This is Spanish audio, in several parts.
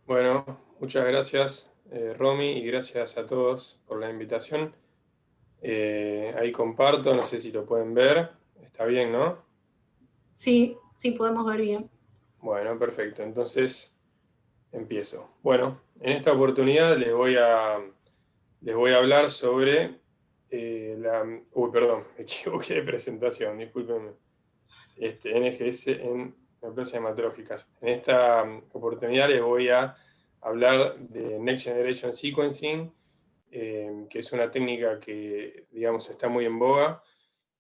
Bueno, muchas gracias, Romy, y gracias a todos por la invitación. Ahí comparto, no sé si lo pueden ver. Está bien, ¿no? Sí, sí, podemos ver bien. Bueno, perfecto. Entonces empiezo. Bueno, en esta oportunidad les voy a hablar sobre Uy, perdón, me equivoqué de presentación, discúlpenme. NGS en neoplasias hematológicas. En esta oportunidad les voy a hablar de Next Generation Sequencing, que es una técnica que, digamos, está muy en boga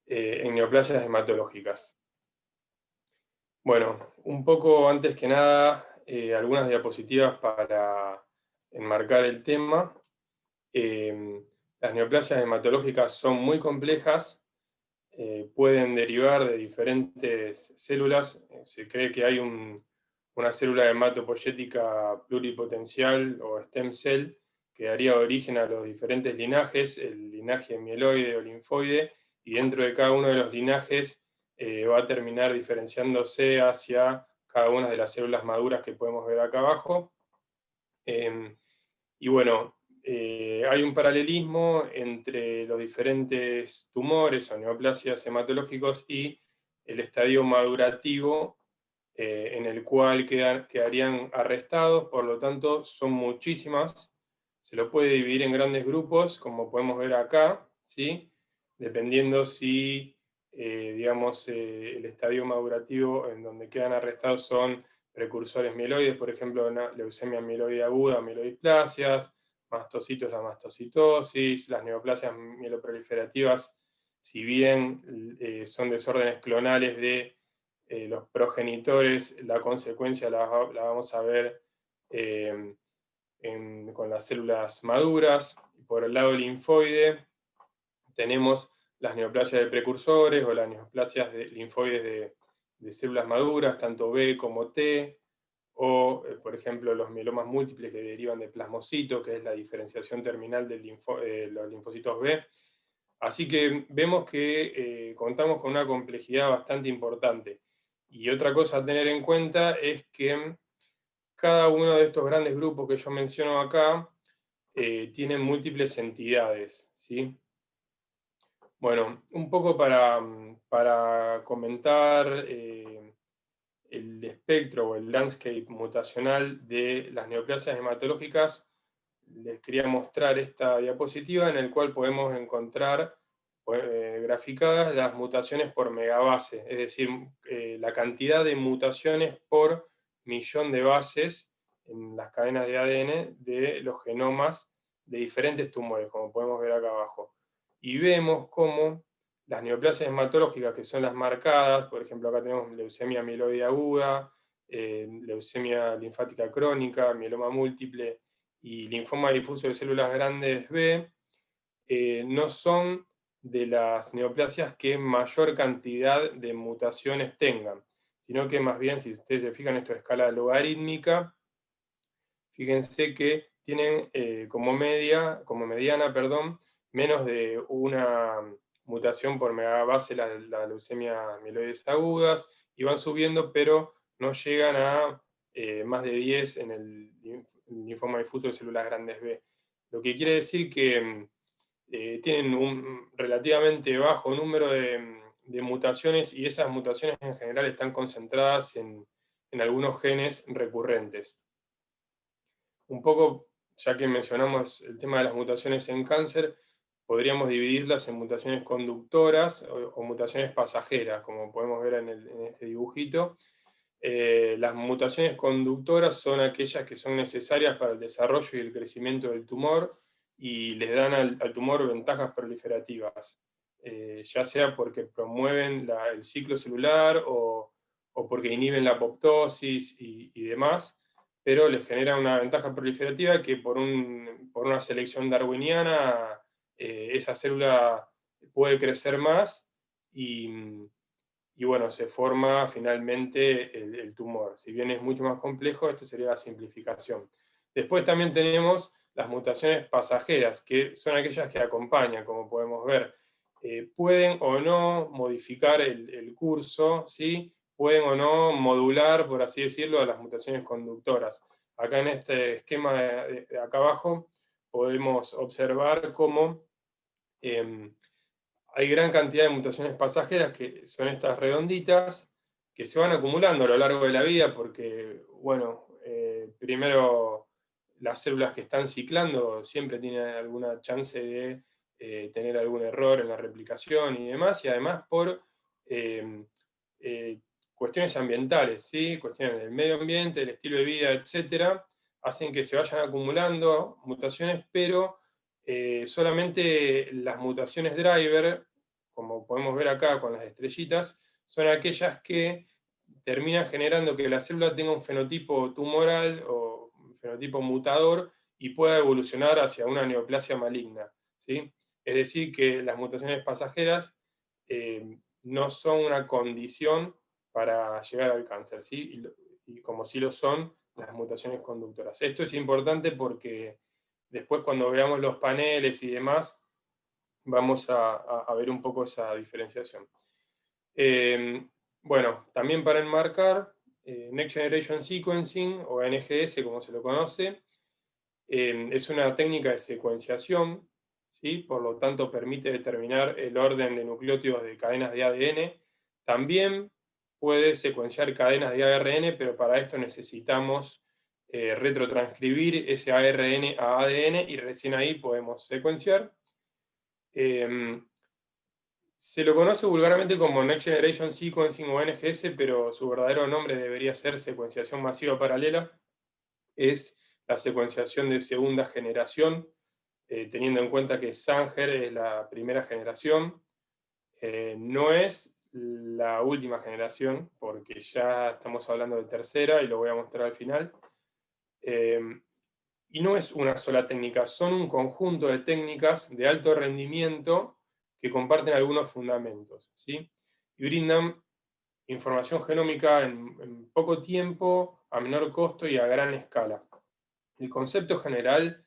en neoplasias hematológicas. Bueno, un poco antes que nada, algunas diapositivas para enmarcar el tema. Las neoplasias hematológicas son muy complejas, pueden derivar de diferentes células. Se cree que hay una célula hematopoyética pluripotencial o stem cell que daría origen a los diferentes linajes, el linaje mieloide o linfoide, y dentro de cada uno de los linajes va a terminar diferenciándose hacia cada una de las células maduras que podemos ver acá abajo. Y bueno, hay un paralelismo entre los diferentes tumores o neoplasias hematológicos y el estadio madurativo, en el cual quedarían arrestados. Por lo tanto son muchísimas. Se lo puede dividir en grandes grupos, como podemos ver acá, ¿sí? Dependiendo si, digamos, el estadio madurativo en donde quedan arrestados son precursores mieloides, por ejemplo, leucemia mieloide aguda, mielodisplasias, mastocitos, la mastocitosis, las neoplasias mieloproliferativas, si bien son desórdenes clonales de los progenitores, la consecuencia la vamos a ver eh, con las células maduras. Por el lado linfoide tenemos las neoplasias de precursores o las neoplasias linfoides de células maduras, tanto B como T, o, por ejemplo, los mielomas múltiples que derivan de plasmocitos, que es la diferenciación terminal de los linfocitos B. Así que vemos que contamos con una complejidad bastante importante. Y otra cosa a tener en cuenta es que cada uno de estos grandes grupos que yo menciono acá tienen múltiples entidades, ¿sí? Bueno, un poco para comentar el espectro o el landscape mutacional de las neoplasias hematológicas, les quería mostrar esta diapositiva en la cual podemos encontrar graficadas las mutaciones por megabase, es decir, la cantidad de mutaciones por millón de bases en las cadenas de ADN de los genomas de diferentes tumores, como podemos ver acá abajo. Y vemos cómo las neoplasias hematológicas, que son las marcadas, por ejemplo, acá tenemos leucemia mieloide aguda, leucemia linfática crónica, mieloma múltiple y linfoma difuso de células grandes B, no son de las neoplasias que mayor cantidad de mutaciones tengan, sino que más bien, si ustedes se fijan, esto es escala logarítmica. Fíjense que tienen como mediana, perdón, menos de una mutación por megabase la leucemia mieloides agudas, y van subiendo, pero no llegan a más de 10 en el linfoma difuso de células grandes B. Lo que quiere decir que tienen un relativamente bajo número de mutaciones, y esas mutaciones en general están concentradas en algunos genes recurrentes. Un poco, ya que mencionamos el tema de las mutaciones en cáncer, podríamos dividirlas en mutaciones conductoras o mutaciones pasajeras, como podemos ver en este dibujito. Las mutaciones conductoras son aquellas que son necesarias para el desarrollo y el crecimiento del tumor y les dan al tumor ventajas proliferativas, ya sea porque promueven el ciclo celular o porque inhiben la apoptosis y demás, pero les genera una ventaja proliferativa que por una selección darwiniana esa célula puede crecer más y bueno, se forma finalmente el tumor. Si bien es mucho más complejo, esto sería la simplificación. Después también tenemos las mutaciones pasajeras, que son aquellas que acompañan, como podemos ver. Pueden o no modificar el curso, ¿sí? Pueden o no modular, por así decirlo, a las mutaciones conductoras. Acá en este esquema de acá abajo podemos observar cómo hay gran cantidad de mutaciones pasajeras, que son estas redonditas, que se van acumulando a lo largo de la vida porque, bueno, primero las células que están ciclando siempre tienen alguna chance de tener algún error en la replicación y demás, y además por eh, eh, cuestiones ambientales, ¿sí? Cuestiones del medio ambiente, del estilo de vida, etcétera, hacen que se vayan acumulando mutaciones, pero solamente las mutaciones driver, como podemos ver acá con las estrellitas, son aquellas que terminan generando que la célula tenga un fenotipo tumoral o un fenotipo mutador y pueda evolucionar hacia una neoplasia maligna, ¿sí? Es decir, que las mutaciones pasajeras no son una condición para llegar al cáncer, ¿sí? Y como sí lo son las mutaciones conductoras. Esto es importante porque después, cuando veamos los paneles y demás, vamos a ver un poco esa diferenciación. Bueno, también para enmarcar, Next Generation Sequencing, o NGS como se lo conoce, es una técnica de secuenciación, ¿sí? Por lo tanto permite determinar el orden de nucleótidos de cadenas de ADN. También puede secuenciar cadenas de ARN, pero para esto necesitamos retrotranscribir ese ARN a ADN y recién ahí podemos secuenciar. Se lo conoce vulgarmente como Next Generation Sequencing o NGS, pero su verdadero nombre debería ser secuenciación masiva paralela. Es la secuenciación de segunda generación, teniendo en cuenta que Sanger es la primera generación. No es la última generación, porque ya estamos hablando de tercera, y lo voy a mostrar al final. Y no es una sola técnica, son un conjunto de técnicas de alto rendimiento que comparten algunos fundamentos, ¿sí? Y brindan información genómica en poco tiempo, a menor costo y a gran escala. El concepto general,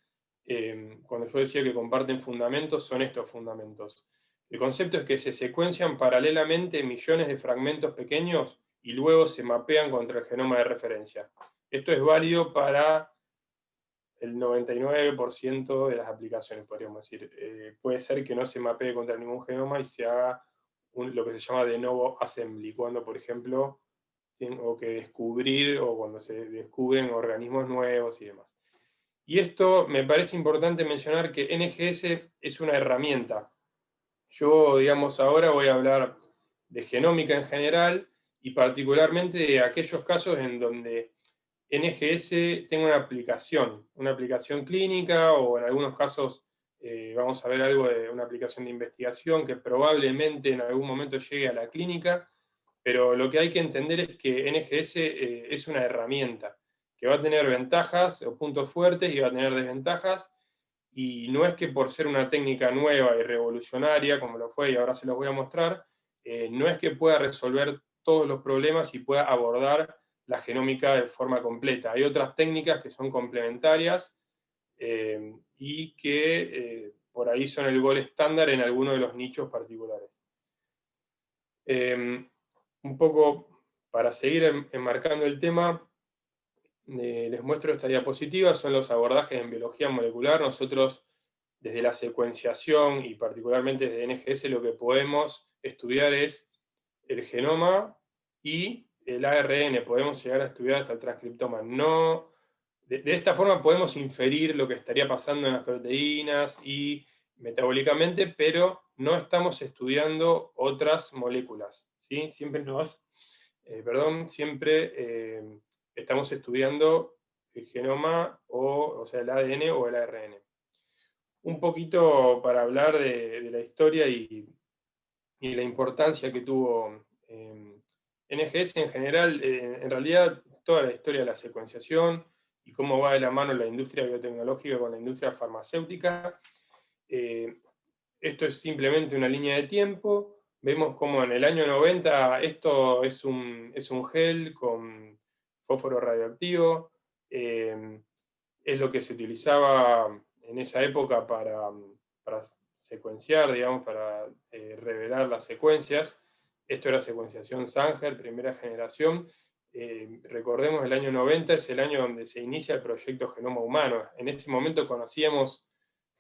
cuando yo decía que comparten fundamentos, son estos fundamentos. El concepto es que se secuencian paralelamente millones de fragmentos pequeños y luego se mapean contra el genoma de referencia. Esto es válido para el 99% de las aplicaciones, podríamos decir. Puede ser que no se mapee contra ningún genoma y se haga lo que se llama de novo assembly, cuando, por ejemplo, tengo que descubrir, o cuando se descubren organismos nuevos y demás. Y esto me parece importante mencionar, que NGS es una herramienta. Yo, digamos, ahora voy a hablar de genómica en general, y particularmente de aquellos casos en donde NGS tenga una aplicación clínica, o en algunos casos vamos a ver algo de una aplicación de investigación que probablemente en algún momento llegue a la clínica, pero lo que hay que entender es que NGS es una herramienta que va a tener ventajas o puntos fuertes y va a tener desventajas, y no es que por ser una técnica nueva y revolucionaria, como lo fue y ahora se los voy a mostrar, no es que pueda resolver todos los problemas y pueda abordar la genómica de forma completa. Hay otras técnicas que son complementarias y que por ahí son el gol estándar en algunos de los nichos particulares. Un poco para seguir enmarcando el tema, les muestro esta diapositiva. Son los abordajes en biología molecular. Nosotros, desde la secuenciación y particularmente desde NGS, lo que podemos estudiar es el genoma y el ARN. Podemos llegar a estudiar hasta el transcriptoma. No, de esta forma podemos inferir lo que estaría pasando en las proteínas y metabólicamente, pero no estamos estudiando otras moléculas, ¿sí? Siempre estamos estudiando el genoma, o sea, el ADN o el ARN. Un poquito para hablar de la historia y la importancia que tuvo NGS en general, en realidad toda la historia de la secuenciación y cómo va de la mano la industria biotecnológica con la industria farmacéutica. Esto es simplemente una línea de tiempo. Vemos como en el año 90 esto es un gel con fósforo radioactivo. Es lo que se utilizaba en esa época para secuenciar, digamos, para revelar las secuencias. Esto era secuenciación Sanger, primera generación. Recordemos, el año 90 es el año donde se inicia el proyecto Genoma Humano. En ese momento conocíamos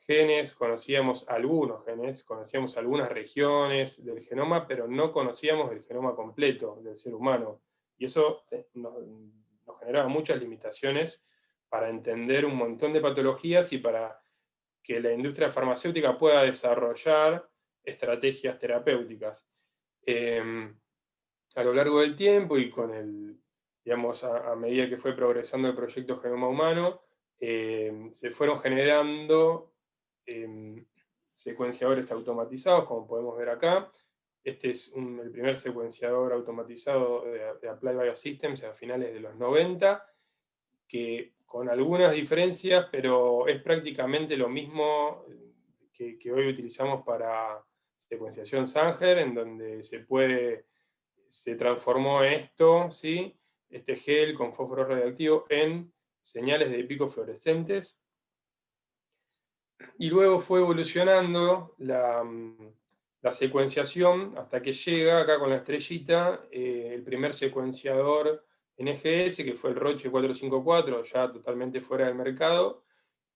genes, conocíamos algunos genes, conocíamos algunas regiones del genoma, pero no conocíamos el genoma completo del ser humano. Y eso nos generaba muchas limitaciones para entender un montón de patologías y para que la industria farmacéutica pueda desarrollar estrategias terapéuticas. A lo largo del tiempo y con digamos, a medida que fue progresando el proyecto Genoma Humano, se fueron generando secuenciadores automatizados, como podemos ver acá. Este es el primer secuenciador automatizado de Applied Biosystems a finales de los 90, que con algunas diferencias, pero es prácticamente lo mismo que hoy utilizamos para secuenciación Sanger, en donde se transformó esto, ¿sí? Este gel con fósforo radioactivo en señales de pico fluorescentes. Y luego fue evolucionando la secuenciación hasta que llega acá con la estrellita el primer secuenciador NGS, que fue el Roche 454, ya totalmente fuera del mercado,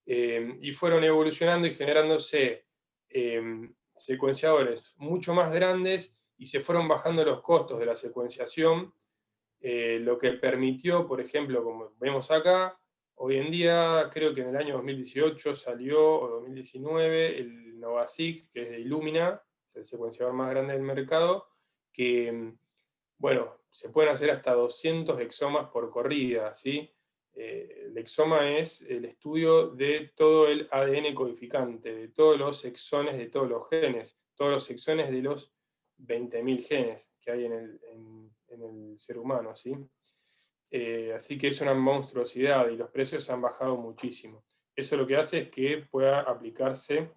y fueron evolucionando y generándose secuenciadores mucho más grandes y se fueron bajando los costos de la secuenciación, lo que permitió, por ejemplo, como vemos acá, hoy en día, creo que en el año 2018 salió, o 2019, el NovaSeq, que es de Illumina, es el secuenciador más grande del mercado, que, bueno, se pueden hacer hasta 200 exomas por corrida, ¿sí? El exoma es el estudio de todo el ADN codificante, de todos los exones de todos los genes, todos los exones de los 20.000 genes que hay en el ser humano, ¿sí? Así que es una monstruosidad y los precios han bajado muchísimo. Eso lo que hace es que pueda aplicarse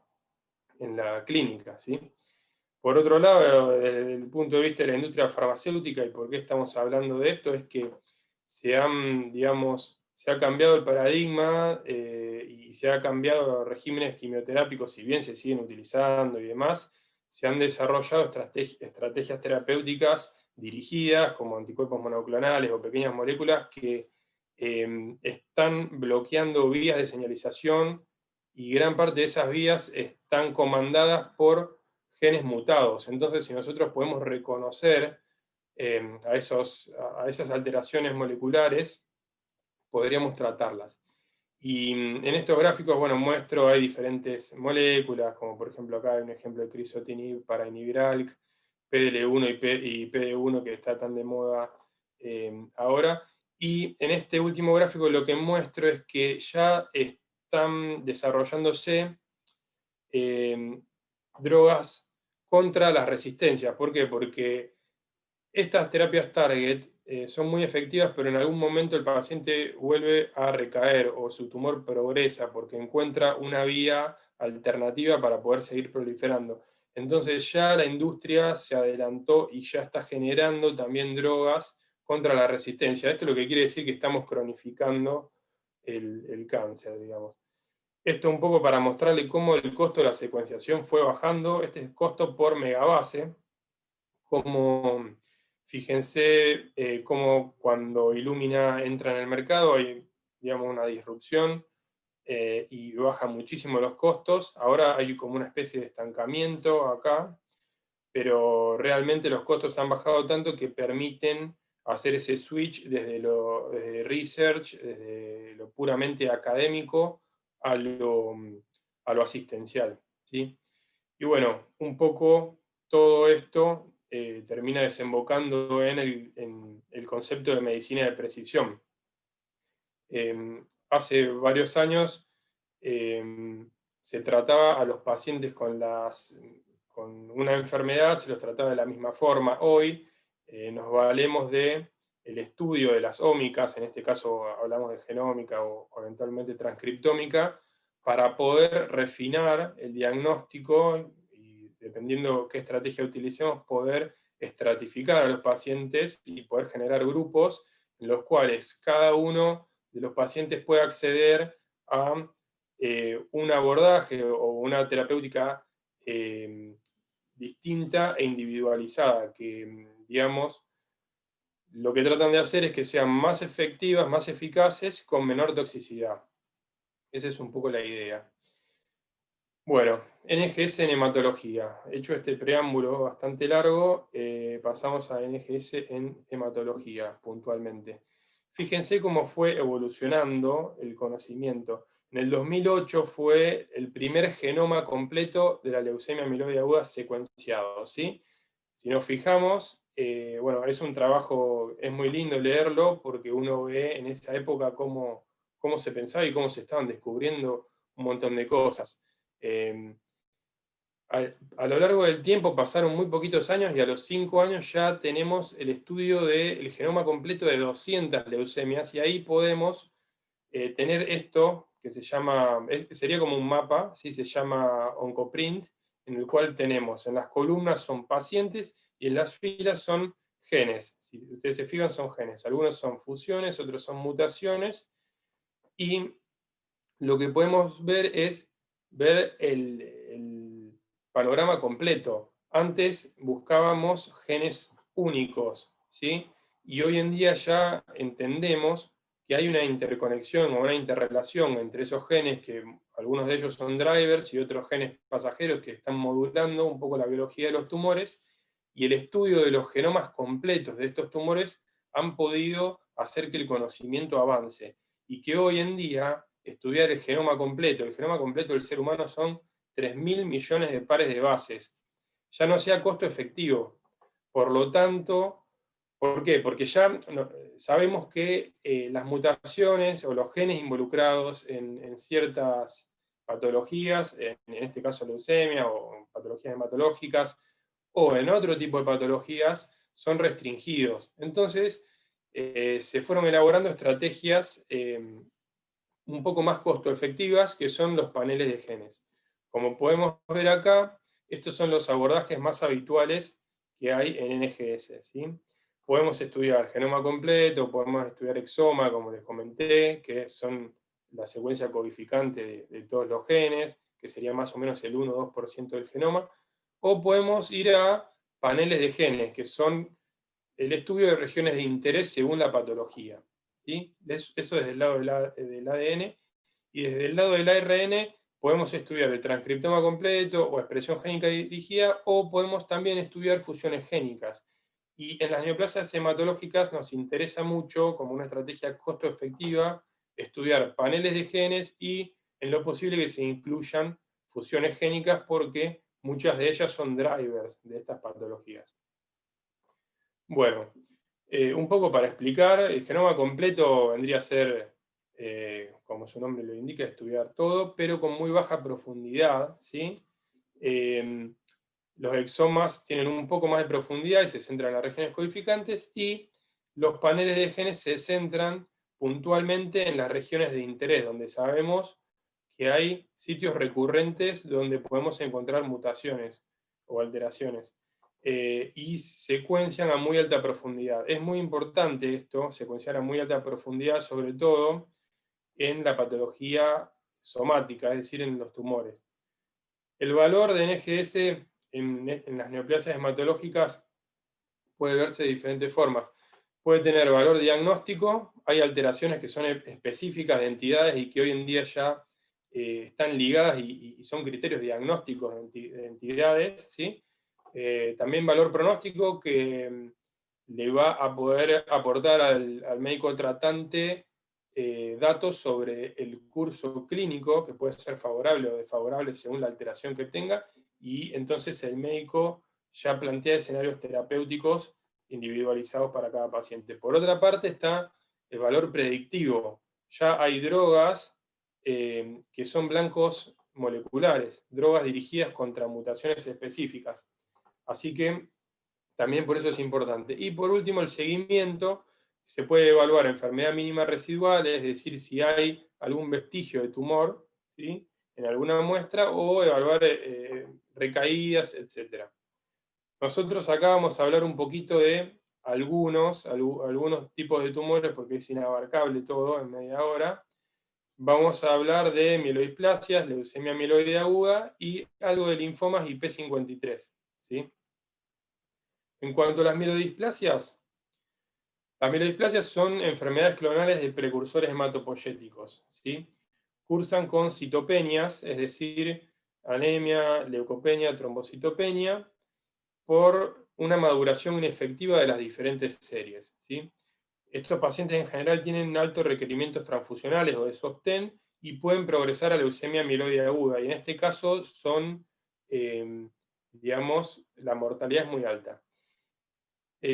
en la clínica, ¿sí? Por otro lado, desde el punto de vista de la industria farmacéutica, y por qué estamos hablando de esto, es que digamos, se ha cambiado el paradigma y se ha cambiado los regímenes quimioterápicos, si bien se siguen utilizando y demás, se han desarrollado estrategias terapéuticas dirigidas, como anticuerpos monoclonales o pequeñas moléculas, que están bloqueando vías de señalización, y gran parte de esas vías están comandadas por genes mutados. Entonces, si nosotros podemos reconocer a esas alteraciones moleculares, podríamos tratarlas. Y en estos gráficos, bueno, muestro, hay diferentes moléculas, como por ejemplo acá hay un ejemplo de crizotinib para inhibir ALK, PDL1 y PD1, que está tan de moda ahora. Y en este último gráfico lo que muestro es que ya están desarrollándose drogas contra las resistencias. ¿Por qué? Porque estas terapias target son muy efectivas, pero en algún momento el paciente vuelve a recaer o su tumor progresa porque encuentra una vía alternativa para poder seguir proliferando. Entonces ya la industria se adelantó y ya está generando también drogas contra la resistencia. Esto es lo que quiere decir que estamos cronificando el cáncer, digamos. Esto un poco para mostrarle cómo el costo de la secuenciación fue bajando. Este es el costo por megabase. Como, fíjense cómo cuando Illumina entra en el mercado hay, digamos, una disrupción y baja muchísimo los costos. Ahora hay como una especie de estancamiento acá, pero realmente los costos han bajado tanto que permiten hacer ese switch desde research, desde lo puramente académico a lo asistencial, ¿sí? Y bueno, un poco todo esto termina desembocando en el concepto de medicina de precisión. Hace varios años se trataba a los pacientes con una enfermedad, se los trataba de la misma forma. Hoy nos valemos del estudio de las ómicas, en este caso hablamos de genómica o eventualmente transcriptómica, para poder refinar el diagnóstico y, dependiendo qué estrategia utilicemos, poder estratificar a los pacientes y poder generar grupos en los cuales cada uno de los pacientes pueda acceder a un abordaje o una terapéutica distinta e individualizada, que, digamos, lo que tratan de hacer es que sean más efectivas, más eficaces, con menor toxicidad. Esa es un poco la idea. Bueno, NGS en hematología. Hecho este preámbulo bastante largo, pasamos a NGS en hematología puntualmente. Fíjense cómo fue evolucionando el conocimiento. En el 2008 fue el primer genoma completo de la leucemia amiloide aguda secuenciado, ¿sí? Si nos fijamos, bueno, es un trabajo, es muy lindo leerlo porque uno ve en esa época cómo se pensaba y cómo se estaban descubriendo un montón de cosas. A lo largo del tiempo pasaron muy poquitos años y a los 5 años ya tenemos el estudio del genoma completo de 200 leucemias y ahí podemos tener esto que se llama, sería como un mapa, ¿sí? Se llama Oncoprint, en el cual tenemos, en las columnas son pacientes y en las filas son genes. Si ustedes se fijan, son genes. Algunos son fusiones, otros son mutaciones, y lo que podemos ver es ver el panorama completo. Antes buscábamos genes únicos, ¿sí? Y hoy en día ya entendemos que hay una interconexión o una interrelación entre esos genes, que algunos de ellos son drivers y otros genes pasajeros que están modulando un poco la biología de los tumores, y el estudio de los genomas completos de estos tumores han podido hacer que el conocimiento avance, y que hoy en día estudiar el genoma completo del ser humano son 3.000 millones de pares de bases, ya no sea costo efectivo. Por lo tanto, ¿por qué? Porque ya sabemos que las mutaciones o los genes involucrados en ciertas patologías, en este caso leucemia o patologías hematológicas, o en otro tipo de patologías, son restringidos. Entonces, se fueron elaborando estrategias un poco más costo efectivas, que son los paneles de genes. Como podemos ver acá, estos son los abordajes más habituales que hay en NGS, ¿sí? Podemos estudiar genoma completo, podemos estudiar exoma, como les comenté, que son la secuencia codificante de todos los genes, que sería más o menos el 1 o 2% del genoma, o podemos ir a paneles de genes, que son el estudio de regiones de interés según la patología, ¿sí? Eso desde el lado del ADN, y desde el lado del ARN podemos estudiar el transcriptoma completo o expresión génica dirigida, o podemos también estudiar fusiones génicas. Y en las neoplasias hematológicas nos interesa mucho, como una estrategia costo efectiva, estudiar paneles de genes y en lo posible que se incluyan fusiones génicas, porque muchas de ellas son drivers de estas patologías. Bueno, un poco para explicar, el genoma completo vendría a ser, como su nombre lo indica, estudiar todo, pero con muy baja profundidad, ¿sí? Los exomas tienen un poco más de profundidad y se centran en las regiones codificantes, y los paneles de genes se centran puntualmente en las regiones de interés, donde sabemos que hay sitios recurrentes donde podemos encontrar mutaciones o alteraciones. Y secuencian a muy alta profundidad. Es muy importante esto, secuenciar a muy alta profundidad, sobre todo en la patología somática, es decir, en los tumores. El valor de NGS en las neoplasias hematológicas puede verse de diferentes formas. Puede tener valor diagnóstico, hay alteraciones que son específicas de entidades y que hoy en día ya están ligadas y son criterios diagnósticos de entidades, ¿sí? También valor pronóstico, que le va a poder aportar al médico tratante datos sobre el curso clínico, que puede ser favorable o desfavorable según la alteración que tenga, y entonces el médico ya plantea escenarios terapéuticos individualizados para cada paciente. Por otra parte está el valor predictivo. Ya hay drogas que son blancos moleculares, drogas dirigidas contra mutaciones específicas. Así que también por eso es importante. Y por último, el seguimiento. Se puede evaluar enfermedad mínima residual, es decir, si hay algún vestigio de tumor, ¿sí?, en alguna muestra, o evaluar recaídas, etc. Nosotros acá vamos a hablar un poquito de algunos tipos de tumores, porque es inabarcable todo en media hora. Vamos a hablar de mielodisplasias, leucemia mieloide aguda y algo de linfomas y P53, ¿sí? En cuanto a las mielodisplasias, Las mielodisplasias son enfermedades clonales de precursores hematopoyéticos, ¿sí? Cursan con citopenias, es decir, anemia, leucopenia, trombocitopenia, por una maduración inefectiva de las diferentes series, ¿sí? Estos pacientes en general tienen altos requerimientos transfusionales o de sostén y pueden progresar a leucemia mieloide aguda, y en este caso son, digamos, la mortalidad es muy alta.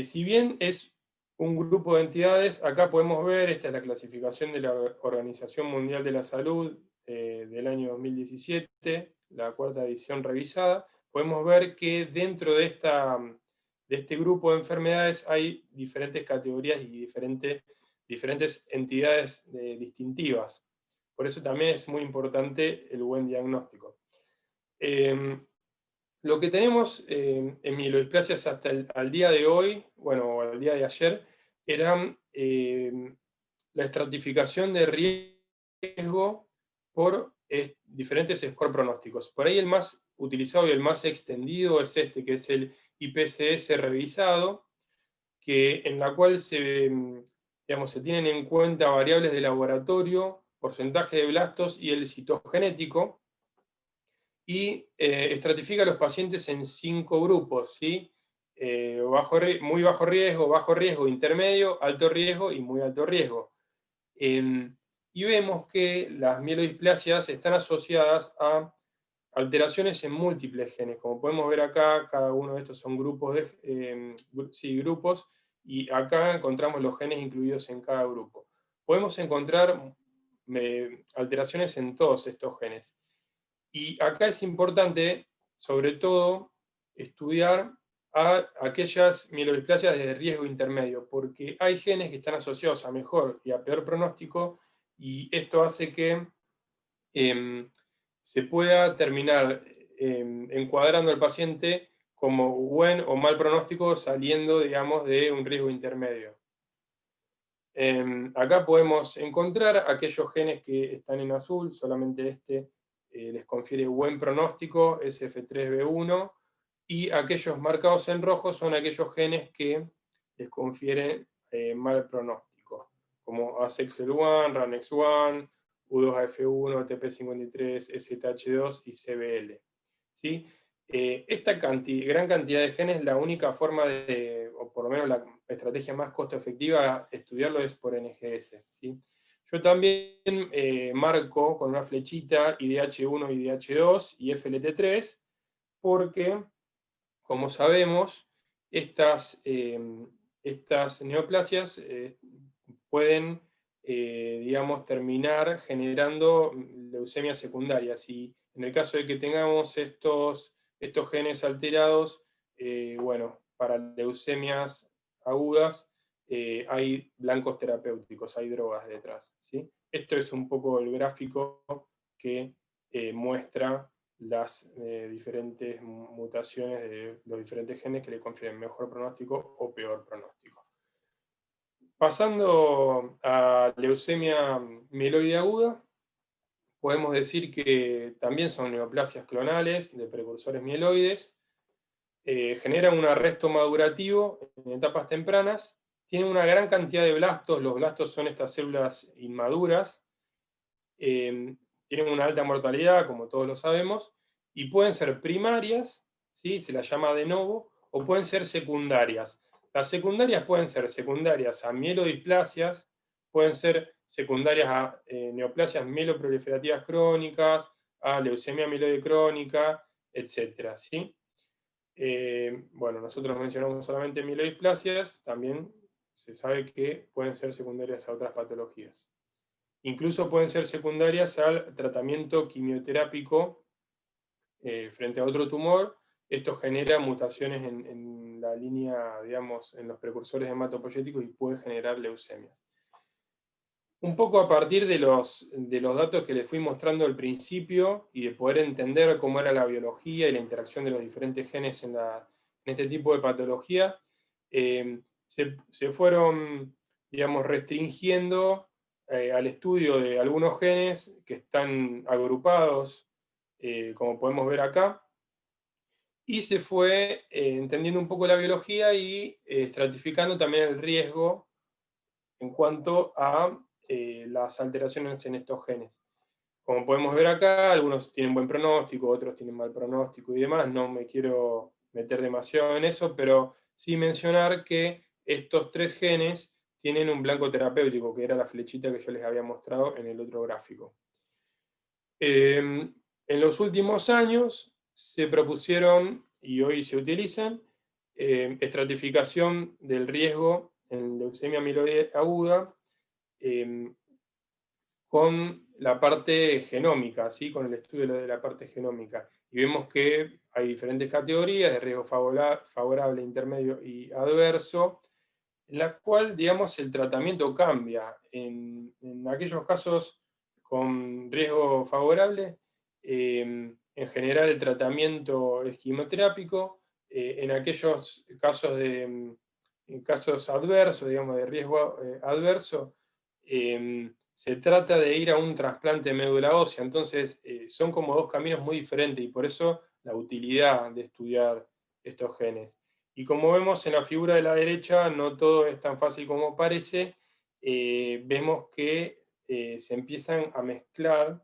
Si bien es un grupo de entidades, acá podemos ver, esta es la clasificación de la Organización Mundial de la Salud del año 2017, la cuarta edición revisada, podemos ver que dentro de este grupo de enfermedades hay diferentes categorías y diferentes entidades distintivas. Por eso también es muy importante el buen diagnóstico. Lo que tenemos en mielodisplasias hasta al día de hoy, bueno, al día de ayer, era la estratificación de riesgo por diferentes score pronósticos. Por ahí el más utilizado y el más extendido es este, que es el IPCS revisado, en la cual digamos, se tienen en cuenta variables de laboratorio, porcentaje de blastos y el citogenético, y estratifica a los pacientes en 5 grupos, ¿sí? Muy bajo riesgo, intermedio, alto riesgo y muy alto riesgo. Y vemos que las mielodisplasias están asociadas a alteraciones en múltiples genes. Como podemos ver acá, cada uno de estos son grupos, grupos, y acá encontramos los genes incluidos en cada grupo. Podemos encontrar alteraciones en todos estos genes. Y acá es importante, sobre todo, estudiar a aquellas mielodisplasias de riesgo intermedio, porque hay genes que están asociados a mejor y a peor pronóstico, y esto hace que se pueda terminar encuadrando al paciente como buen o mal pronóstico, saliendo, digamos, de un riesgo intermedio. Acá podemos encontrar aquellos genes que están en azul, solamente este les confiere buen pronóstico, SF3B1, y aquellos marcados en rojo son aquellos genes que les confieren mal pronóstico, como ASXL1, RANX1, U2AF1, TP53, STH2 y CBL. ¿Sí? Esta gran cantidad de genes, la única forma o por lo menos la estrategia más costo efectiva, estudiarlo es por NGS, ¿sí? Yo también marco con una flechita IDH1, IDH2 y FLT3, porque, como sabemos, estas neoplasias pueden, digamos, terminar generando leucemias secundarias, y en el caso de que tengamos estos genes alterados, bueno, para leucemias agudas hay blancos terapéuticos, hay drogas detrás, ¿sí? Esto es un poco el gráfico que muestra las diferentes mutaciones de los diferentes genes que le confieren mejor pronóstico o peor pronóstico. Pasando a leucemia mieloide aguda, podemos decir que también son neoplasias clonales de precursores mieloides, generan un arresto madurativo en etapas tempranas, tienen una gran cantidad de blastos, los blastos son estas células inmaduras, tienen una alta mortalidad, como todos lo sabemos, y pueden ser primarias, ¿sí? Se las llama de novo, o pueden ser secundarias. Las secundarias pueden ser secundarias a mielodisplasias, pueden ser secundarias a neoplasias mieloproliferativas crónicas, a leucemia mieloide crónica, etc. ¿sí? Bueno, nosotros mencionamos solamente mielodisplasias, también se sabe que pueden ser secundarias a otras patologías. Incluso pueden ser secundarias al tratamiento quimioterápico frente a otro tumor. Esto genera mutaciones en la línea, digamos, en los precursores hematopoyéticos y puede generar leucemias. Un poco a partir de los datos que les fui mostrando al principio y de poder entender cómo era la biología y la interacción de los diferentes genes en este tipo de patologías, se fueron, digamos, restringiendo al estudio de algunos genes que están agrupados, como podemos ver acá, y se fue entendiendo un poco la biología y estratificando también el riesgo en cuanto a las alteraciones en estos genes. Como podemos ver acá, algunos tienen buen pronóstico, otros tienen mal pronóstico y demás. No me quiero meter demasiado en eso, pero sí mencionar que estos 3 genes tienen un blanco terapéutico, que era la flechita que yo les había mostrado en el otro gráfico. En los últimos años se propusieron, y hoy se utilizan, estratificación del riesgo en leucemia amiloide aguda, con la parte genómica, ¿sí? Con el estudio de la parte genómica. Y vemos que hay diferentes categorías de riesgo favorable, intermedio y adverso, en la cual, digamos, el tratamiento cambia. En aquellos casos con riesgo favorable, en general el tratamiento es quimioterápico. En aquellos casos en casos adversos, digamos, de riesgo adverso, se trata de ir a un trasplante de médula ósea. Entonces, son como 2 caminos muy diferentes, y por eso la utilidad de estudiar estos genes. Y como vemos en la figura de la derecha, no todo es tan fácil como parece. Vemos que se empiezan a mezclar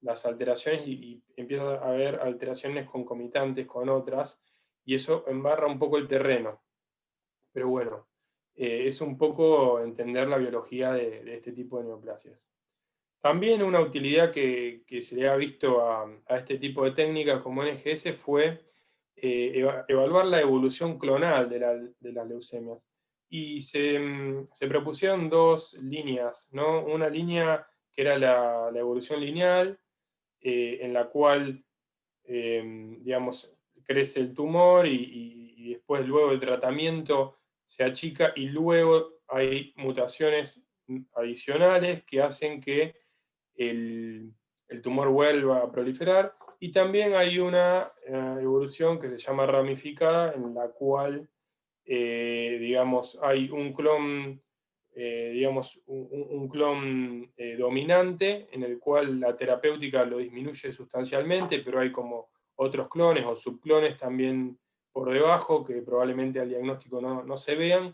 las alteraciones y empieza a haber alteraciones concomitantes con otras, y eso embarra un poco el terreno. Pero bueno, es un poco entender la biología de este tipo de neoplasias. También una utilidad que se le ha visto a este tipo de técnicas como NGS fue evaluar la evolución clonal de las leucemias. Y se propusieron 2 líneas, ¿no? Una línea que era la evolución lineal, en la cual, digamos, crece el tumor y después, luego del tratamiento, se achica, y luego hay mutaciones adicionales que hacen que el, el tumor vuelva a proliferar. Y también hay una evolución que se llama ramificada, en la cual, digamos, hay un clon, digamos, un clon dominante, en el cual la terapéutica lo disminuye sustancialmente, pero hay como otros clones o subclones también por debajo, que probablemente al diagnóstico no se vean,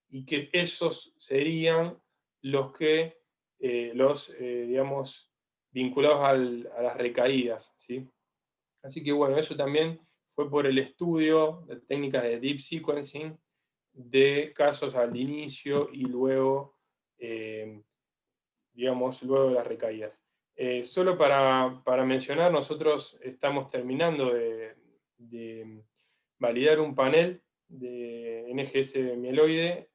y que esos serían los que, digamos, vinculados a las recaídas, ¿sí? Así que bueno, eso también fue por el estudio de técnicas de deep sequencing de casos al inicio y luego, digamos, luego de las recaídas. Solo para mencionar, nosotros estamos terminando de validar un panel de NGS mieloide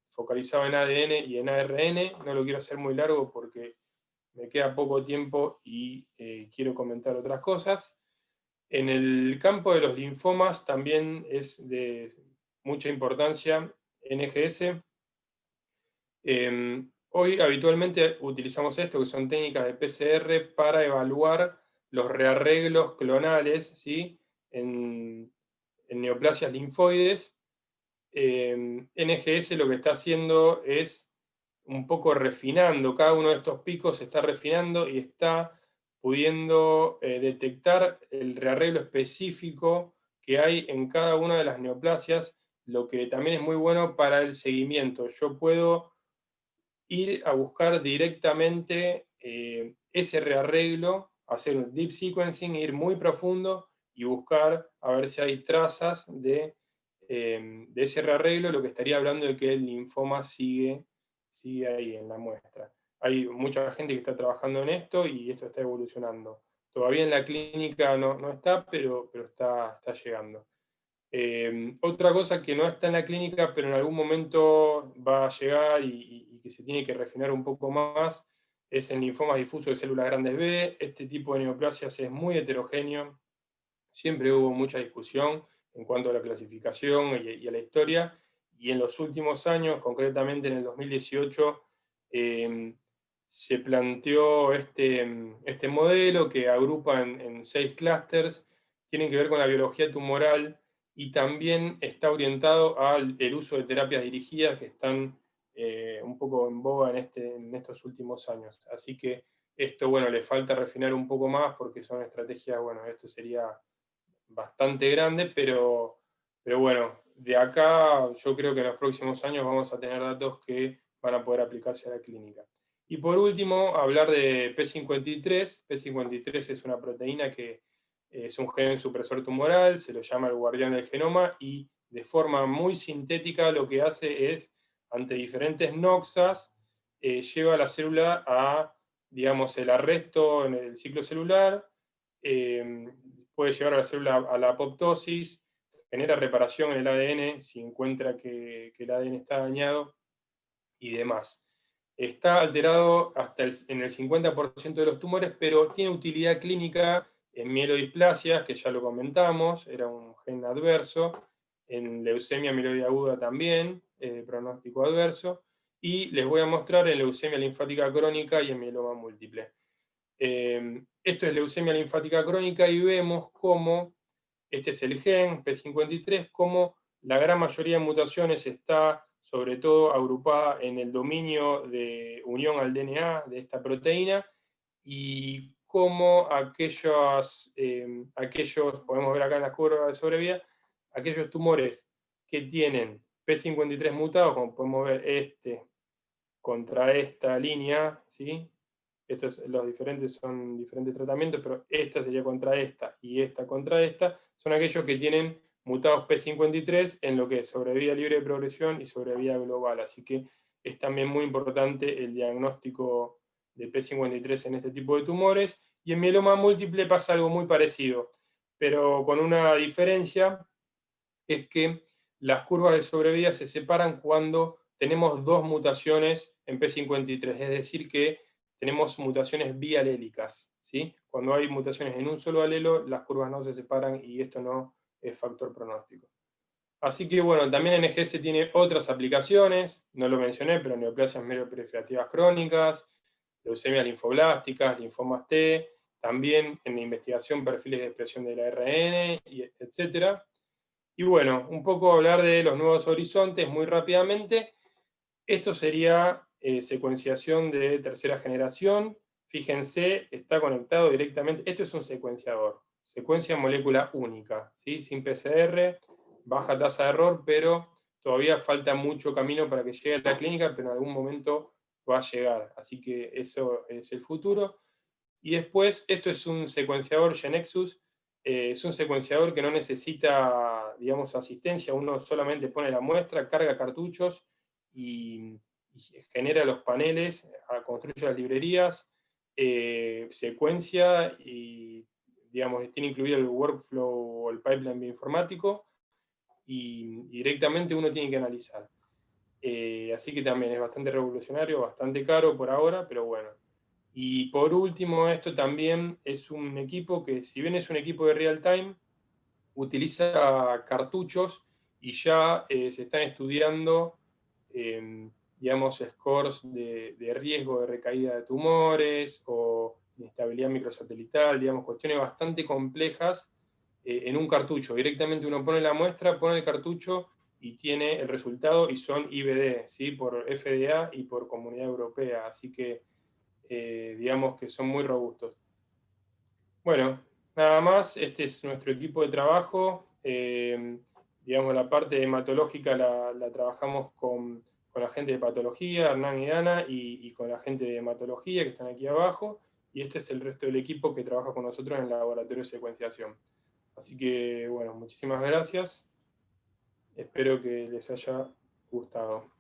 focalizado en ADN y en ARN. No lo quiero hacer muy largo porque me queda poco tiempo y quiero comentar otras cosas. En el campo de los linfomas también es de mucha importancia NGS. Hoy habitualmente utilizamos esto, que son técnicas de PCR para evaluar los rearreglos clonales, ¿sí? en neoplasias linfoides. NGS lo que está haciendo es un poco refinando, cada uno de estos picos se está refinando y está pudiendo detectar el rearreglo específico que hay en cada una de las neoplasias, lo que también es muy bueno para el seguimiento. Yo puedo ir a buscar directamente ese rearreglo, hacer un deep sequencing, ir muy profundo y buscar a ver si hay trazas de ese rearreglo, lo que estaría hablando de que el linfoma sigue ahí en la muestra. Hay mucha gente que está trabajando en esto y esto está evolucionando. Todavía en la clínica no está, pero está llegando. Otra cosa que no está en la clínica, pero en algún momento va a llegar y que se tiene que refinar un poco más, es el linfoma difuso de células grandes B. Este tipo de neoplasias es muy heterogéneo. Siempre hubo mucha discusión en cuanto a la clasificación y a la historia, y en los últimos años, concretamente en el 2018, se planteó este modelo que agrupa en 6 clústeres, tienen que ver con la biología tumoral, y también está orientado al el uso de terapias dirigidas que están un poco en boga en estos últimos años. Así que esto, bueno, le falta refinar un poco más porque son estrategias, bueno, esto sería bastante grande, pero bueno, de acá yo creo que en los próximos años vamos a tener datos que van a poder aplicarse a la clínica. Y por último, hablar de P53. P53 es una proteína que es un gen supresor tumoral, se lo llama el guardián del genoma, y de forma muy sintética lo que hace es, ante diferentes noxas, lleva a la célula a, digamos, el arresto en el ciclo celular, puede llevar a la célula a la apoptosis, genera reparación en el ADN si encuentra que el ADN está dañado y demás. Está alterado en el 50% de los tumores, pero tiene utilidad clínica en mielodisplasias, que ya lo comentamos, era un gen adverso, en leucemia mieloide aguda también, pronóstico adverso, y les voy a mostrar en leucemia linfática crónica y en mieloma múltiple. Esto es leucemia linfática crónica y vemos cómo, este es el gen P53, cómo la gran mayoría de mutaciones está sobre todo agrupada en el dominio de unión al DNA de esta proteína, y cómo aquellos, podemos ver acá en la curva de sobrevida, aquellos tumores que tienen P53 mutados, como podemos ver este contra esta línea, ¿sí? Los diferentes son diferentes tratamientos, pero esta sería contra esta y esta contra esta, son aquellos que tienen mutados P53 en lo que es sobrevida libre de progresión y sobrevida global. Así que es también muy importante el diagnóstico de P53 en este tipo de tumores. Y en mieloma múltiple pasa algo muy parecido, pero con una diferencia, es que las curvas de sobrevida se separan cuando tenemos dos mutaciones en P53, es decir, que tenemos mutaciones bialélicas, ¿sí? Cuando hay mutaciones en un solo alelo, las curvas no se separan y esto no es factor pronóstico. Así que bueno, también NGS tiene otras aplicaciones, no lo mencioné, pero neoplasias mieloproliferativas crónicas, leucemias linfoblásticas, linfomas T, también en la investigación perfiles de expresión del ARN, etc. Y bueno, un poco hablar de los nuevos horizontes muy rápidamente. Esto sería secuenciación de tercera generación. Fíjense, está conectado directamente. Esto es un secuenciador. Secuencia molécula única, ¿sí? Sin PCR, baja tasa de error, pero todavía falta mucho camino para que llegue a la clínica, pero en algún momento va a llegar. Así que eso es el futuro. Y después, esto es un secuenciador GeneXus. Es un secuenciador que no necesita, digamos, asistencia. Uno solamente pone la muestra, carga cartuchos y genera los paneles, construye las librerías, secuencia y, digamos, tiene incluido el workflow o el pipeline bioinformático, y directamente uno tiene que analizar. Así que también es bastante revolucionario, bastante caro por ahora, pero bueno. Y por último, esto también es un equipo que, si bien es un equipo de real time, utiliza cartuchos y ya se están estudiando, digamos, scores de riesgo de recaída de tumores o inestabilidad microsatelital, digamos, cuestiones bastante complejas en un cartucho. Directamente uno pone la muestra, pone el cartucho y tiene el resultado, y son IVD, ¿sí? Por FDA y por Comunidad Europea. Así que digamos que son muy robustos. Bueno, nada más, este es nuestro equipo de trabajo. Digamos, la parte hematológica la trabajamos con la gente de patología, Hernán y Dana, y con la gente de hematología que están aquí abajo, y este es el resto del equipo que trabaja con nosotros en el laboratorio de secuenciación. Así que, bueno, muchísimas gracias. Espero que les haya gustado.